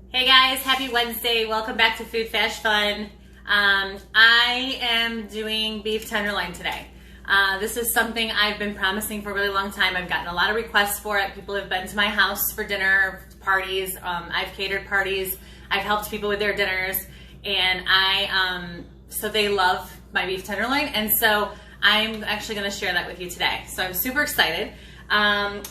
Hey guys, happy Wednesday. Welcome back to Food Fash Fun. I am doing beef tenderloin today. This is something I've been promising for a really long time. I've gotten a lot of requests for it. People have been to my house for dinner parties. I've catered parties. I've helped people with their dinners, and so they love my beef tenderloin, and so I'm actually going to share that with you today. So I'm super excited. I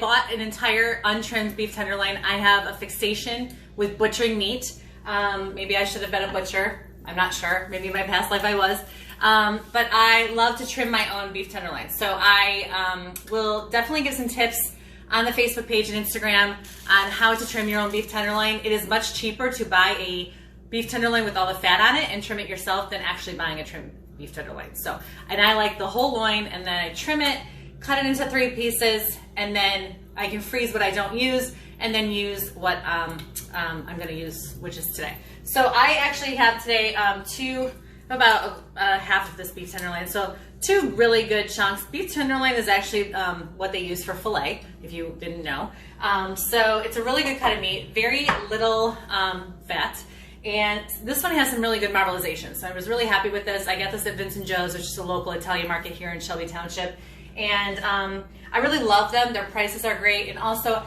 bought an entire untrimmed beef tenderloin. I have a fixation with butchering meat. Maybe I should have been a butcher. I'm not sure. Maybe in my past life I was. But I love to trim my own beef tenderloin. So I will definitely give some tips on the Facebook page and Instagram on how to trim your own beef tenderloin. It is much cheaper to buy a beef tenderloin with all the fat on it and trim it yourself than actually buying a trimmed beef tenderloin. So, and I like the whole loin, and then I trim it, cut it into 3 pieces, and then I can freeze what I don't use and then use what I'm going to use, which is today. So I actually have today about half of this beef tenderloin. So 2 really good chunks. Beef tenderloin is actually what they use for filet, if you didn't know. So it's a really good cut of meat, very little fat. And this one has some really good marbleization. So I was really happy with this. I got this at Vincent Joe's, which is a local Italian market here in Shelby Township. And I really love them. Their prices are great. And also,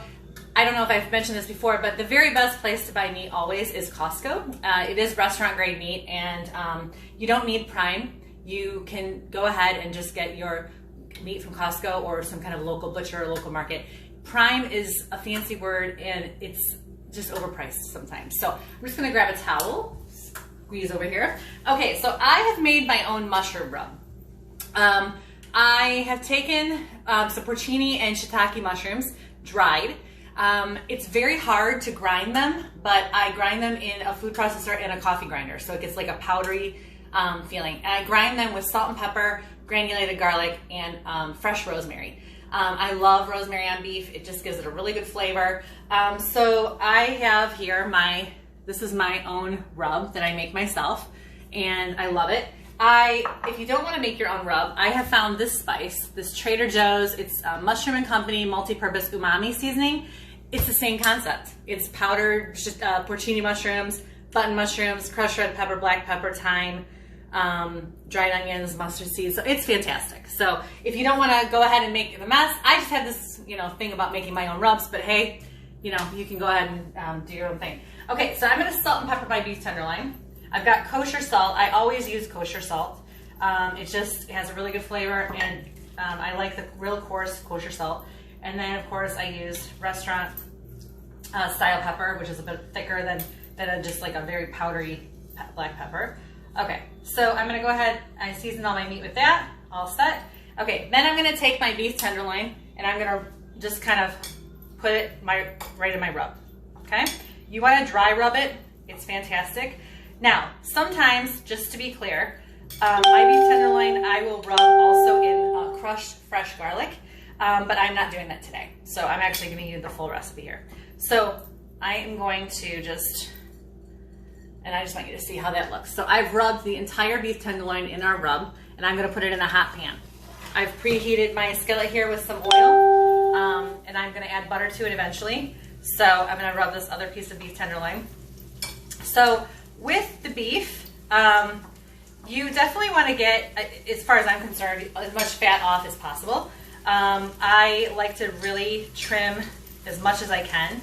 I don't know if I've mentioned this before, but the very best place to buy meat always is Costco. It is restaurant grade meat, and you don't need Prime. You can go ahead and just get your meat from Costco or some kind of local butcher or local market. Prime is a fancy word, and it's just overpriced sometimes. So I'm just gonna grab a towel, squeeze over here. Okay, so I have made my own mushroom rub. I have taken some porcini and shiitake mushrooms, dried. It's very hard to grind them, but I grind them in a food processor and a coffee grinder, so it gets like a powdery feeling. And I grind them with salt and pepper, granulated garlic, and fresh rosemary. I love rosemary on beef. It just gives it a really good flavor. So I have here this is my own rub that I make myself, and I love it. If you don't want to make your own rub, I have found this spice, this Trader Joe's. It's Mushroom & Company multi-purpose umami seasoning. It's the same concept. It's powdered porcini mushrooms, button mushrooms, crushed red pepper, black pepper, thyme, dried onions, mustard seeds. So it's fantastic. So if you don't want to go ahead and make the mess, I just have this thing about making my own rubs, but hey, you can go ahead and do your own thing. Okay, so I'm going to salt and pepper my beef tenderloin. I've got kosher salt. I always use kosher salt. It just has a really good flavor, and I like the real coarse kosher salt. And then of course I use restaurant style pepper, which is a bit thicker than just like a very powdery black pepper. Okay, so I'm gonna go ahead, I seasoned all my meat with that, all set. Okay, then I'm gonna take my beef tenderloin and I'm gonna just kind of put it right in my rub, okay? You wanna dry rub it, it's fantastic. Now, sometimes, just to be clear, my beef tenderloin I will rub also in crushed fresh garlic, but I'm not doing that today. So I'm actually gonna use the full recipe here. So I am going to and I just want you to see how that looks. So I've rubbed the entire beef tenderloin in our rub, and I'm gonna put it in a hot pan. I've preheated my skillet here with some oil, and I'm gonna add butter to it eventually. So I'm gonna rub this other piece of beef tenderloin. So with the beef, you definitely wanna get, as far as I'm concerned, as much fat off as possible. I like to really trim as much as I can.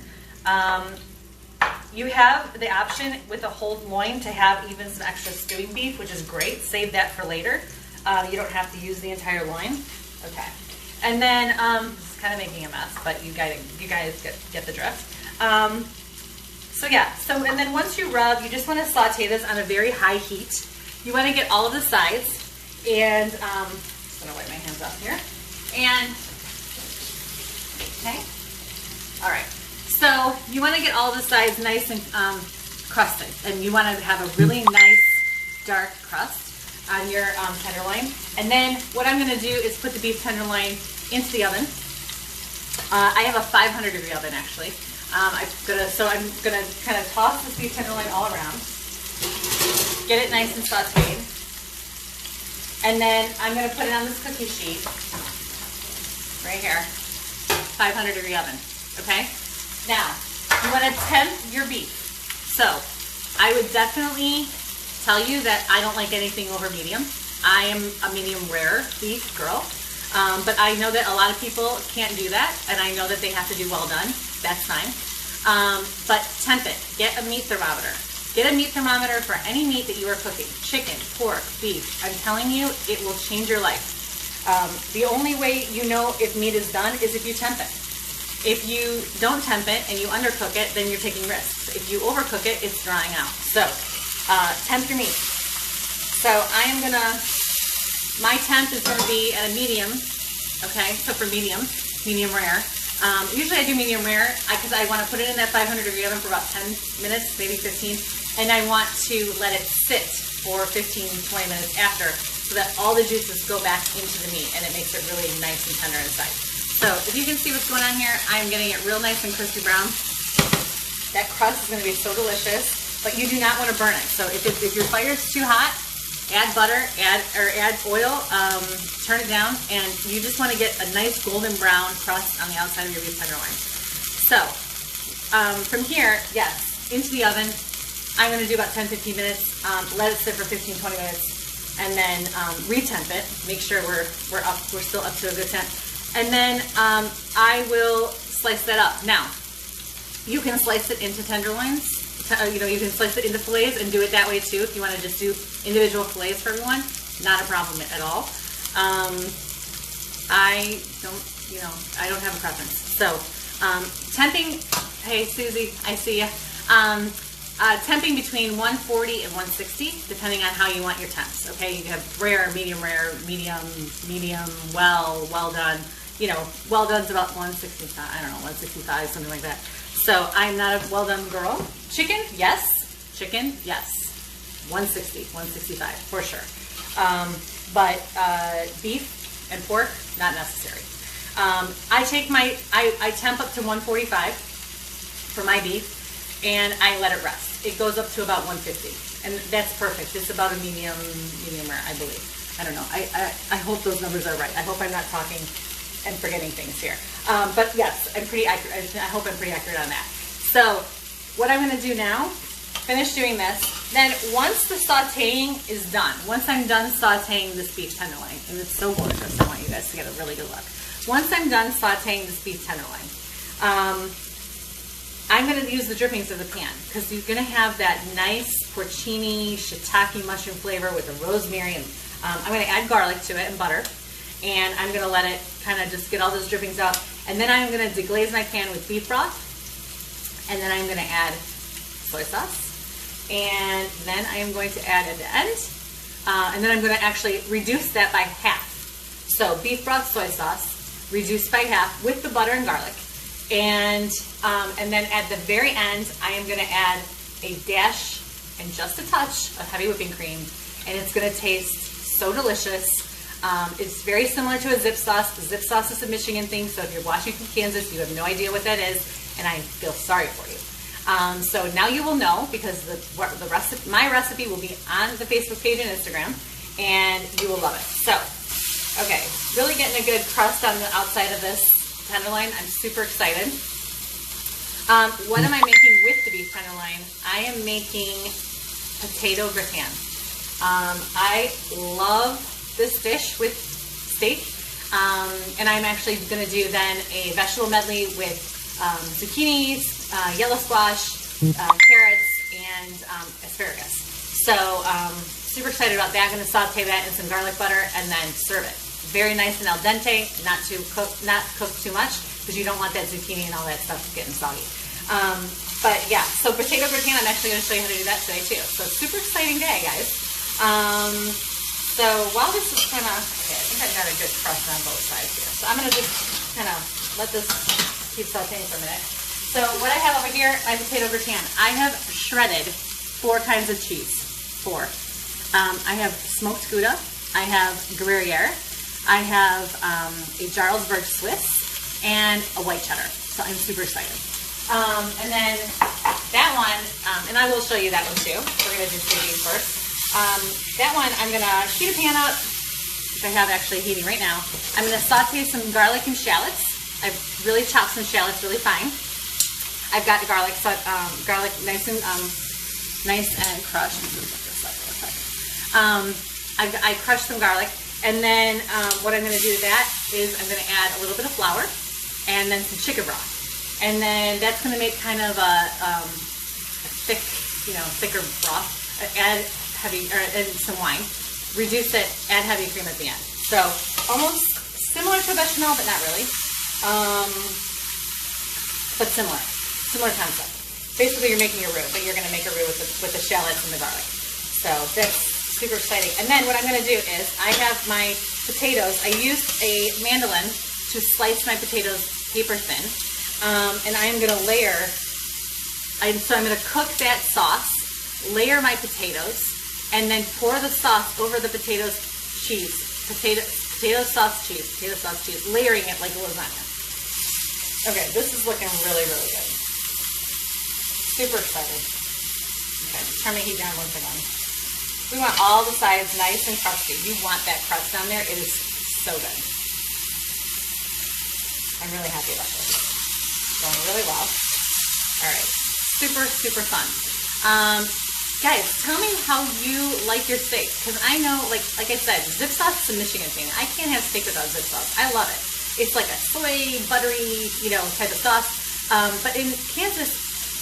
You have the option with a whole loin to have even some extra stewing beef, which is great. Save that for later. You don't have to use the entire loin. Okay. And then, this is kind of making a mess, but you guys get the drift. So yeah, and then once you rub, you just want to saute this on a very high heat. You want to get all of the sides, and I'm just going to wipe my hands off here. And, okay. All right. So you want to get all the sides nice and crusted, and you want to have a really nice dark crust on your tenderloin. And then what I'm going to do is put the beef tenderloin into the oven. I have a 500-degree oven actually. So I'm gonna kind of toss this beef tenderloin all around, get it nice and sauteed, and then I'm gonna put it on this cookie sheet right here, 500-degree oven. Okay. Now, You want to temp your beef. So I would definitely tell you that I don't like anything over medium. I am a medium rare beef girl, but I know that a lot of people can't do that, and I know that they have to do well done. That's fine. But temp it. Get a meat thermometer. Get a meat thermometer for any meat that you are cooking. Chicken, pork, beef. I'm telling you, it will change your life. The only way you know if meat is done is if you temp it. If you don't temp it and you undercook it, then you're taking risks. If you overcook it, it's drying out. So, temp your meat. So my temp is gonna be at a medium, okay? So for medium rare. Usually I do medium rare because I wanna put it in that 500-degree oven for about 10 minutes, maybe 15, and I want to let it sit for 15, 20 minutes after so that all the juices go back into the meat and it makes it really nice and tender inside. So if you can see what's going on here, I'm getting it real nice and crispy brown. That crust is going to be so delicious, but you do not want to burn it. So if your fire is too hot, add butter, add oil, turn it down, and you just want to get a nice golden brown crust on the outside of your beef tenderloin. So from here, yes, into the oven. I'm going to do about 10-15 minutes. Let it sit for 15-20 minutes, and then retemp it. Make sure we're still up to a good temp. And then I will slice that up. Now, you can slice it into tenderloins. You can slice it into fillets and do it that way too. If you want to just do individual fillets for everyone, not a problem at all. I don't have a preference. So, temping. Hey, Susie, I see you. Temping between 140 and 160, depending on how you want your temps. Okay, you have rare, medium, well done. Well done's about 165. I don't know, 165, something like that. So I'm not a well done girl. Chicken, yes. Chicken, yes. 160, 165 for sure. But beef and pork, not necessary. I temp up to 145 for my beef. And I let it rest. It goes up to about 150, and that's perfect. It's about a medium rare, I believe. I don't know. I hope those numbers are right. I hope I'm not talking and forgetting things here. But yes, I'm pretty accurate. I hope I'm pretty accurate on that. So what I'm going to do now, finish doing this. Then once the sautéing is done, once I'm done sautéing this beef tenderloin, and it's so gorgeous, I want you guys to get a really good look. Once I'm done sautéing this beef tenderloin, I'm going to use the drippings of the pan because you're going to have that nice porcini, shiitake mushroom flavor with the rosemary. And I'm going to add garlic to it and butter. And I'm going to let it kind of just get all those drippings out. And then I'm going to deglaze my pan with beef broth. And then I'm going to add soy sauce. And then I am going to add at the end. And then I'm going to actually reduce that by half. So beef broth, soy sauce, reduced by half with the butter and garlic. And then at the very end, I am going to add a dash and just a touch of heavy whipping cream, and it's going to taste so delicious. It's very similar to a zip sauce. The zip sauce is a Michigan thing, so if you're watching from Kansas, you have no idea what that is, and I feel sorry for you. So now you will know because my recipe will be on the Facebook page and Instagram, and you will love it. So, okay, really getting a good crust on the outside of this tenderloin. I'm super excited. What am I making with the beef tenderloin? I am making potato gratin. I love this dish with steak, and I'm actually going to do then a vegetable medley with zucchinis, yellow squash, carrots, and asparagus. So super excited about that. I'm going to saute that in some garlic butter and then serve it. Very nice and al dente, not cooked too much because you don't want that zucchini and all that stuff getting soggy. But yeah, so potato gratin, I'm actually going to show you how to do that today too. So super exciting day, guys. So while this is kind of, okay, I think I've got a good crust on both sides here. So I'm going to just kind of let this keep sauteing for a minute. So what I have over here, my potato gratin. I have shredded 4 kinds of cheese. 4. I have smoked Gouda. I have Gruyere. I have a Jarlsberg Swiss and a white cheddar. So I'm super excited. And then that one, and I will show you that one too. We're going to do these first. That one, I'm going to heat a pan up, which I have actually heating right now. I'm going to saute some garlic and shallots. I've really chopped some shallots really fine. I've got garlic, so garlic nice and crushed. I crushed some garlic, and then what I'm going to do to that is I'm going to add a little bit of flour, and then some chicken broth, and then that's going to make kind of a thick, thicker broth. Add some wine, reduce it, add heavy cream at the end. So almost similar to a bechamel, but not really. But similar concept. Basically, you're making a roux, but you're going to make a roux with the shallots and the garlic. So that's super exciting. And then what I'm going to do is I have my potatoes. I used a mandolin to slice my potatoes paper thin, and I am going to layer. So I'm going to cook that sauce, layer my potatoes, and then pour the sauce over the potato sauce cheese, layering it like a lasagna. Okay, this is looking really, really good. Super excited. Okay, turn my heat down once again. We want all the sides nice and crusty. You want that crust down there. It is so good. I'm really happy about this. Going really well. All right, super, super fun. Guys, tell me how you like your steak, because I know, like I said, Zip Sauce is a Michigan thing. I can't have steak without Zip Sauce. I love it. It's like a soy, buttery, type of sauce. But in Kansas,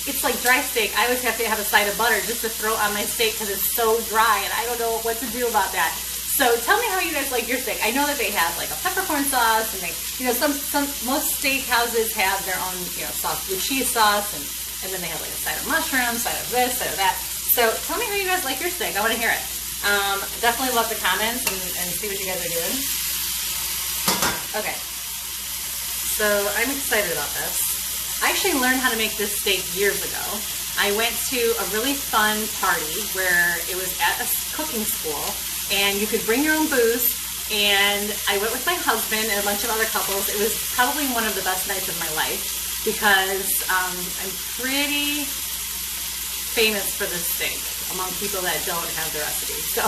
it's like dry steak. I always have to have a side of butter just to throw on my steak because it's so dry, and I don't know what to do about that. So tell me how you guys like your steak. I know that they have like a peppercorn sauce, and they, most steak houses have their own, sauce, blue cheese sauce, and then they have like a side of mushrooms, side of this, side of that. So tell me how you guys like your steak. I want to hear it. Definitely love the comments and see what you guys are doing. Okay. So I'm excited about this. I actually learned how to make this steak years ago. I went to a really fun party where it was at a cooking school, and you could bring your own booze, and I went with my husband and a bunch of other couples. It was probably one of the best nights of my life because I'm pretty famous for this steak among people that don't have the recipe. So,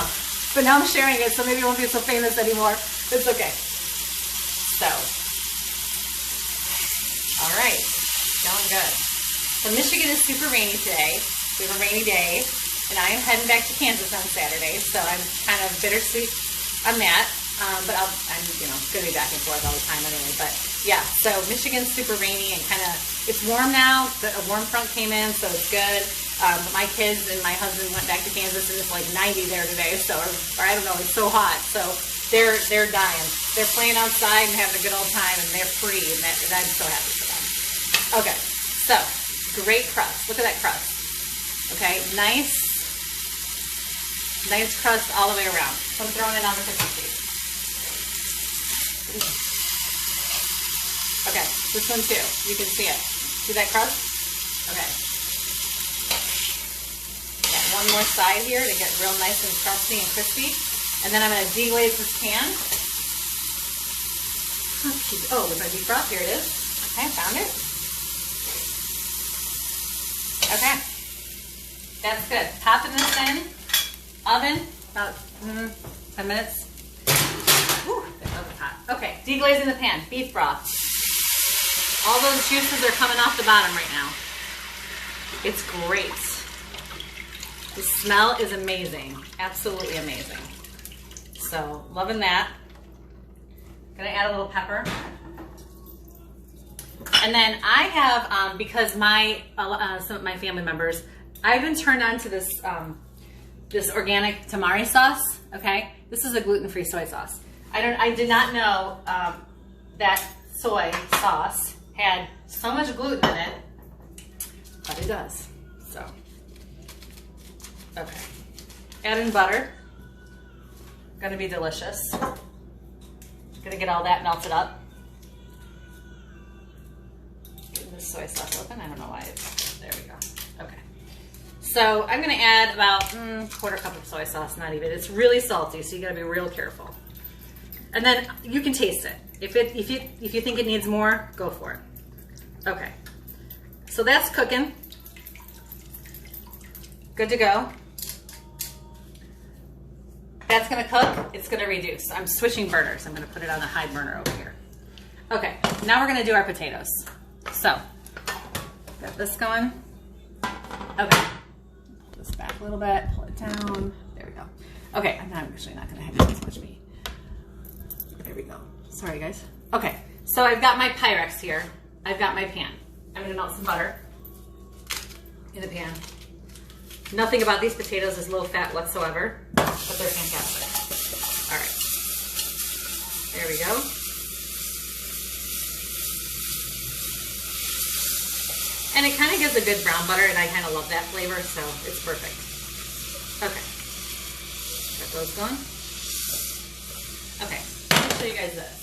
but now I'm sharing it, so maybe it won't be so famous anymore. It's okay. So, all right, going good. So Michigan is super rainy today. We have a rainy day, and I am heading back to Kansas on Saturday, so I'm kind of bittersweet on that. But I'm going to be back and forth all the time anyway. But yeah, so Michigan's super rainy and it's warm now. A warm front came in, so it's good. My kids and my husband went back to Kansas, and it's like 90 there today. So, or I don't know, it's so hot. So they're dying. They're playing outside and having a good old time, and they're free, and I'm so happy for them. Okay, so great crust. Look at that crust. Okay, nice crust all the way around. So I'm throwing it on the cookie sheet. Okay, this one too. You can see it. See that crust? Okay. Got one more side here to get real nice and crusty and crispy. And then I'm going to deglaze this pan. Oh, with my beef broth. Here it is. Okay, found it. Okay. That's good. Popping this in. Oven, about 10 minutes. Whew, that was hot. Okay, deglazing the pan. Beef broth. All those juices are coming off the bottom right now. It's great. The smell is amazing. Absolutely amazing. So, loving that. Gonna add a little pepper. And then I have, because some of my family members, I've been turned on to this this organic tamari sauce. Okay, this is a gluten-free soy sauce. I did not know that soy sauce had so much gluten in it, but it does. So, okay, adding butter. Gonna be delicious. Gonna get all that melted up. Getting this soy sauce open. I don't know why it's, there we go. Okay. So I'm gonna add about quarter cup of soy sauce, not even. It's really salty, so you gotta be real careful. And then you can taste it. If you think it needs more, go for it. Okay. So that's cooking. Good to go. That's gonna cook, it's gonna reduce. I'm switching burners. I'm gonna put it on the high burner over here. Okay, now we're gonna do our potatoes. So, Got this going. Okay. Pull this back a little bit, pull it down. There we go. Okay, I'm actually not gonna have this much meat. There we go. Sorry guys. Okay, so I've got my Pyrex here. I've got my pan. I'm gonna melt some butter in the pan. Nothing about these potatoes is low fat whatsoever, but they're fantastic. All right, there we go. And it kind of gives a good brown butter, and I kind of love that flavor, so it's perfect. Okay, got those going. Okay, let me show you guys this.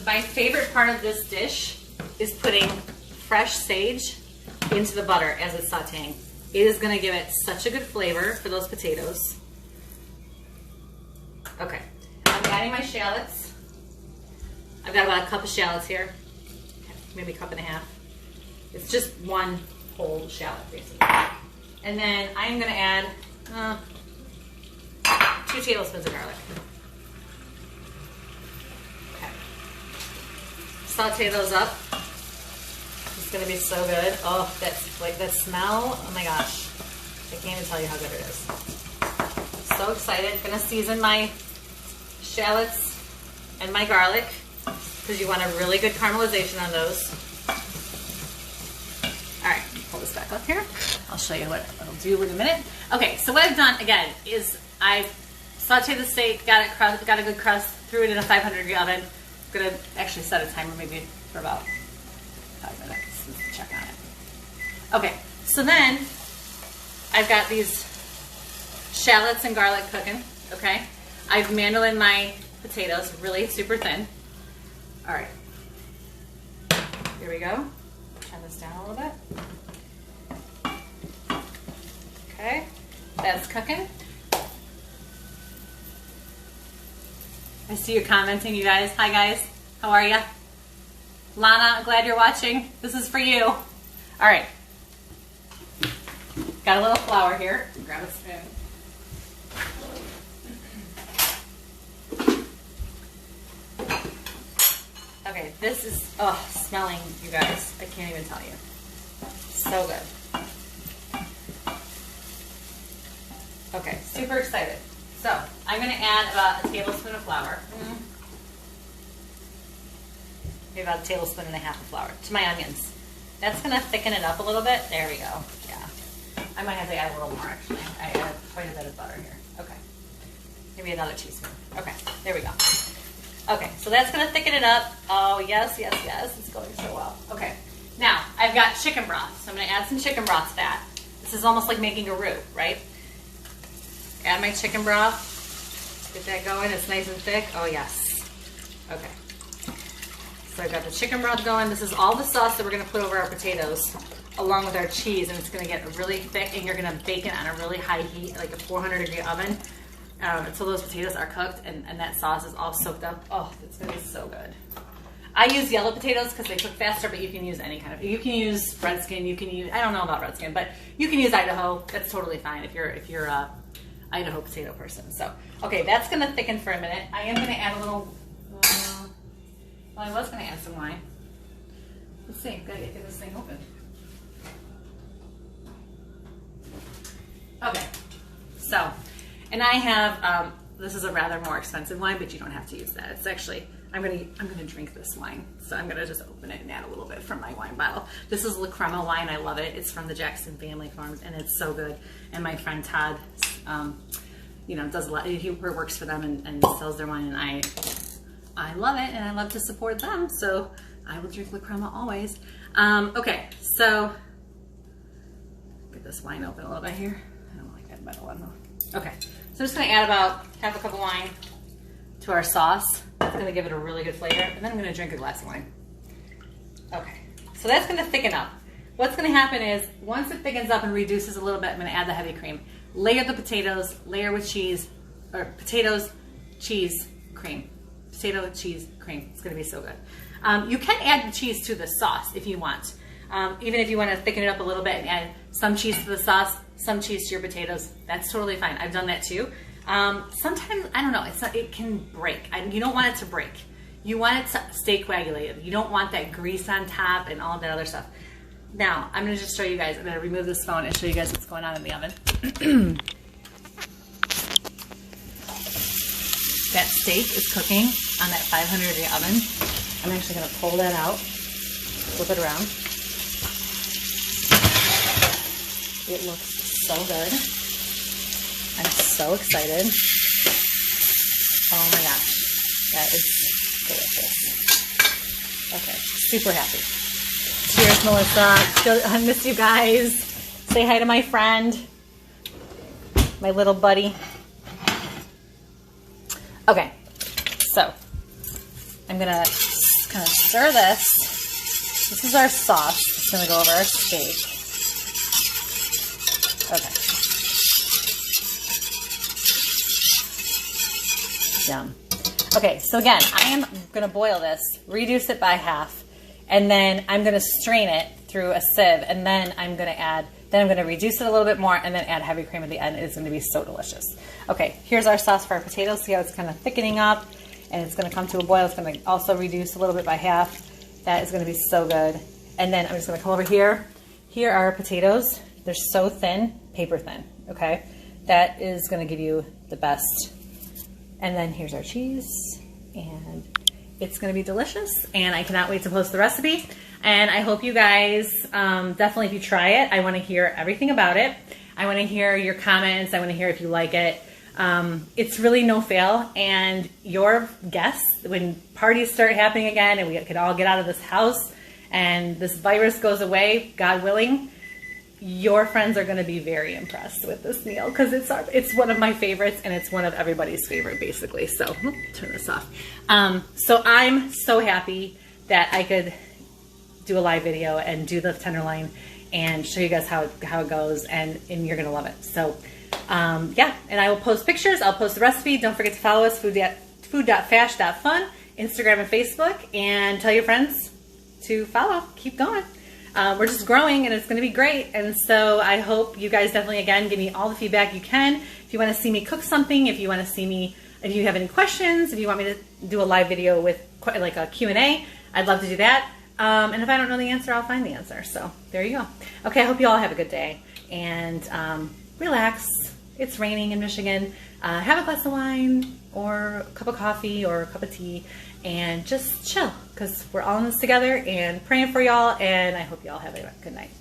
My favorite part of this dish is putting fresh sage into the butter as it's sauteing. It is going to give it such a good flavor for those potatoes. Okay, I'm adding my shallots. I've got about a cup of shallots here, maybe a cup and a half. It's just one whole shallot basically. And then I'm going to add 2 tablespoons of garlic. Saute those up. It's gonna be so good. Oh, that's like that smell. Oh my gosh. I can't even tell you how good it is. So excited. Gonna season my shallots and my garlic because you want a really good caramelization on those. All right, pull this back up here. I'll show you what it'll do in a minute. Okay, so what I've done again is I've sauteed the steak, got a good crust, threw it in a 500-degree oven. I'm gonna actually set a timer maybe for about 5 minutes. Let's check on it. Okay, so then I've got these shallots and garlic cooking, okay? I've mandolin my potatoes really super thin. All right, here we go. Turn this down a little bit. Okay, that's cooking. I see you commenting, you guys. Hi guys, how are ya? Lana, glad you're watching. This is for you. All right, got a little flour here. Grab a spoon. Okay, this is, smelling, you guys. I can't even tell you. So good. Okay, super excited. So, I'm going to add about a tablespoon of flour. Maybe about a tablespoon and a half of flour to my onions. That's going to thicken it up a little bit. There we go. Yeah. I might have to add a little more, actually. I add quite a bit of butter here. Okay. Maybe another teaspoon. Okay, there we go. Okay, so that's going to thicken it up. Oh, yes, yes, yes. It's going so well. Okay. Now, I've got chicken broth. So I'm going to add some chicken broth to that. This is almost like making a roux, right? Add my chicken broth. Get that going. It's nice and thick. Oh, yes. Okay. So I've got the chicken broth going. This is all the sauce that we're going to put over our potatoes along with our cheese, and it's going to get really thick, and you're going to bake it on a really high heat, like a 400-degree oven, until those potatoes are cooked and that sauce is all soaked up. Oh, it's going to be so good. I use yellow potatoes because they cook faster, but you can use any kind of, you can use red skin, you can use, I don't know about red skin, but you can use Idaho. That's totally fine if you're a Idaho potato person. So, okay, that's going to thicken for a minute. I am going to add a little, well, I was going to add some wine. Let's see, gotta get this thing open. Okay, so, and I have, this is a rather more expensive wine, but you don't have to use that. It's actually, I'm gonna drink this wine. So I'm gonna just open it and add a little bit from my wine bottle. This is La Crema wine, I love it. It's from the Jackson Family Farms and it's so good. And my friend Todd, you know, does a lot, he works for them and sells their wine, and I love it and I love to support them. So I will drink La Crema always. Okay, so get this wine open a little bit here. I don't like that metal one though. Okay, so I'm just gonna add about half a cup of wine to our sauce. It's gonna give it a really good flavor. And then I'm gonna drink a glass of wine. Okay, so that's gonna thicken up. What's gonna happen is, once it thickens up and reduces a little bit, I'm gonna add the heavy cream. Layer the potatoes, layer with cheese, or potatoes, cheese, cream. Potato, cheese, cream. It's gonna be so good. You can add the cheese to the sauce if you want. Even if you wanna thicken it up a little bit and add some cheese to the sauce, some cheese to your potatoes, that's totally fine. I've done that too. Sometimes, I don't know, it can break. You don't want it to break. You want it to stay coagulated. You don't want that grease on top and all that other stuff. Now, I'm going to just show you guys. I'm going to remove this phone and show you guys what's going on in the oven. That steak is cooking on that 500-degree oven. I'm actually going to pull that out, flip it around. It looks so good. I'm so excited. Oh my gosh, that is delicious. Okay, super happy. Cheers, Melissa. I miss you guys. Say hi to my friend, my little buddy. Okay, so I'm gonna kind of stir this. This is our sauce. It's gonna go over our steak. Okay. Yum. Okay, so again, I am gonna boil this, reduce it by half, and then I'm gonna strain it through a sieve, and then I'm gonna reduce it a little bit more, and then add heavy cream at the end. It's gonna be so delicious. Okay, here's our sauce for our potatoes. See how it's kind of thickening up, and it's gonna come to a boil. It's gonna also reduce a little bit by half. That is gonna be so good. And then I'm just gonna come over here. Here are our potatoes. They're so thin, paper thin, okay? That is gonna give you the best. And then here's our cheese, and it's gonna be delicious, and I cannot wait to post the recipe. And I hope you guys, definitely if you try it, I wanna hear everything about it. I wanna hear your comments, I wanna hear if you like it. It's really no fail, and your guess, when parties start happening again and we can all get out of this house and this virus goes away, God willing, your friends are going to be very impressed with this meal, because it's one of my favorites, and it's one of everybody's favorite, basically. So turn this off. So I'm so happy that I could do a live video and do the tenderloin and show you guys how it goes, and you're going to love it. So yeah, and I will post pictures. I'll post the recipe. Don't forget to follow us, food.fash.fun, Instagram and Facebook, and tell your friends to follow. Keep going. We're just growing, and it's going to be great. And so I hope you guys definitely, again, give me all the feedback you can. If you want to see me cook something, if you want to see me, if you have any questions, if you want me to do a live video with like a Q&A, I'd love to do that. And if I don't know the answer, I'll find the answer. So there you go. Okay, I hope you all have a good day, and relax. It's raining in Michigan. Have a glass of wine or a cup of coffee or a cup of tea, and just chill, because we're all in this together, and praying for y'all, and I hope y'all have a good night.